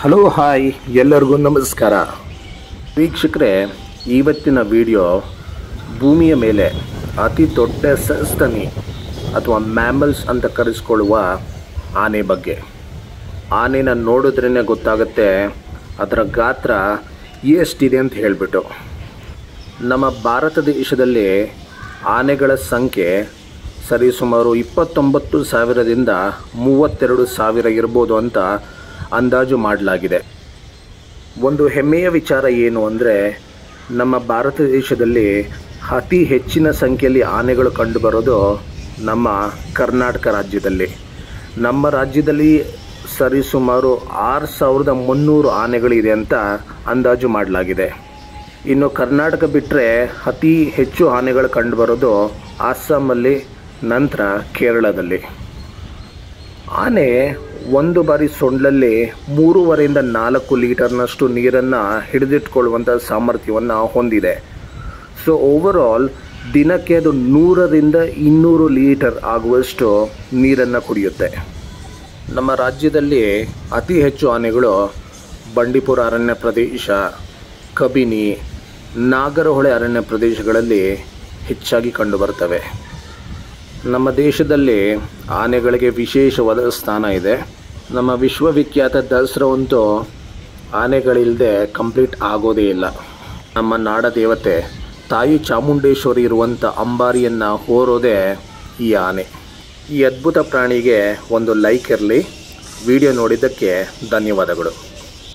Hello hi ಎಲ್ಲರಿಗೂ ನಮಸ್ಕಾರ ವೀಕ್ಷಕರೇ, ಇವತ್ತಿನ ವಿಡಿಯೋ ಭೂಮಿಯ ಮೇಲೆ ಅತಿ ದೊಡ್ಡ ಸಸ್ತನಿ ಅಥವಾ ಮ್ಯಾಮಲ್ಸ್ ಅಂತ ಕರೆಸಿಕೊಳ್ಳುವ ಆನೆ ಬಗ್ಗೆ. ಆನೆನ ನೋಡಿದ್ರೇ ಗೊತ್ತಾಗುತ್ತೆ ಅದರ ಗಾತ್ರ ಎಷ್ಟಿದೆ ಅಂತ ಹೇಳಿಬಿಟ್ಟು. ನಮ್ಮ ಭಾರತ ದೇಶದಲ್ಲಿ ಆನೆಗಳ ಸಂಖ್ಯೆ ಸರಿಸುಮಾರು 29,000ದಿಂದ 32,000 ಇರ್ಬೋದು ಅಂತ ಅಂದಾಜು ಮಾಡಲಾಗಿದೆ. ಒಂದು ಹೆಮ್ಮೆಯ ವಿಚಾರ ಏನು ಅಂದರೆ, ನಮ್ಮ ಭಾರತ ದೇಶದಲ್ಲಿ ಅತಿ ಹೆಚ್ಚಿನ ಸಂಖ್ಯೆಯಲ್ಲಿ ಆನೆಗಳು ಕಂಡುಬರೋದು ನಮ್ಮ ಕರ್ನಾಟಕ ರಾಜ್ಯದಲ್ಲಿ. ನಮ್ಮ ರಾಜ್ಯದಲ್ಲಿ ಸರಿಸುಮಾರು 6,300 ಆನೆಗಳಿದೆ ಅಂತ ಅಂದಾಜು ಮಾಡಲಾಗಿದೆ. ಇನ್ನು ಕರ್ನಾಟಕ ಬಿಟ್ಟರೆ ಅತಿ ಹೆಚ್ಚು ಆನೆಗಳು ಕಂಡುಬರೋದು ಅಸ್ಸಾಮಲ್ಲಿ, ನಂತರ ಕೇರಳದಲ್ಲಿ. ಆನೆ ಒಂದು ಬಾರಿ ಸೊಂಡಲಲ್ಲಿ 3.5ರಿಂದ 4 ಲೀಟರ್ನಷ್ಟು ನೀರನ್ನು ಹಿಡಿದಿಟ್ಕೊಳ್ಳುವಂಥ ಸಾಮರ್ಥ್ಯವನ್ನು ಹೊಂದಿದೆ. ಸೊ ಓವರಾಲ್ ದಿನಕ್ಕೆ ಅದು 100ರಿಂದ 200 ಲೀಟರ್ ಆಗುವಷ್ಟು ನೀರನ್ನು ಕುಡಿಯುತ್ತೆ. ನಮ್ಮ ರಾಜ್ಯದಲ್ಲಿ ಅತಿ ಹೆಚ್ಚು ಆನೆಗಳು ಬಂಡೀಪುರ ಅರಣ್ಯ ಪ್ರದೇಶ, ಕಬಿನಿ, ನಾಗರಹೊಳೆ ಅರಣ್ಯ ಪ್ರದೇಶಗಳಲ್ಲಿ ಹೆಚ್ಚಾಗಿ ಕಂಡುಬರ್ತವೆ. ನಮ್ಮ ದೇಶದಲ್ಲಿ ಆನೆಗಳಿಗೆ ವಿಶೇಷವಾದ ಸ್ಥಾನ ಇದೆ. ನಮ್ಮ ವಿಶ್ವವಿಖ್ಯಾತ ದಸರಾವಂತೂ ಆನೆಗಳಿಲ್ಲದೆ ಕಂಪ್ಲೀಟ್ ಆಗೋದೇ ಇಲ್ಲ. ನಮ್ಮ ನಾಡ ದೇವತೆ ತಾಯಿ ಚಾಮುಂಡೇಶ್ವರಿ ಇರುವಂಥ ಅಂಬಾರಿಯನ್ನು ಹೋರೋದೇ ಈ ಆನೆ. ಈ ಅದ್ಭುತ ಪ್ರಾಣಿಗೆ ಒಂದು ಲೈಕ್ ಇರಲಿ. ವಿಡಿಯೋ ನೋಡಿದ್ದಕ್ಕೆ ಧನ್ಯವಾದಗಳು.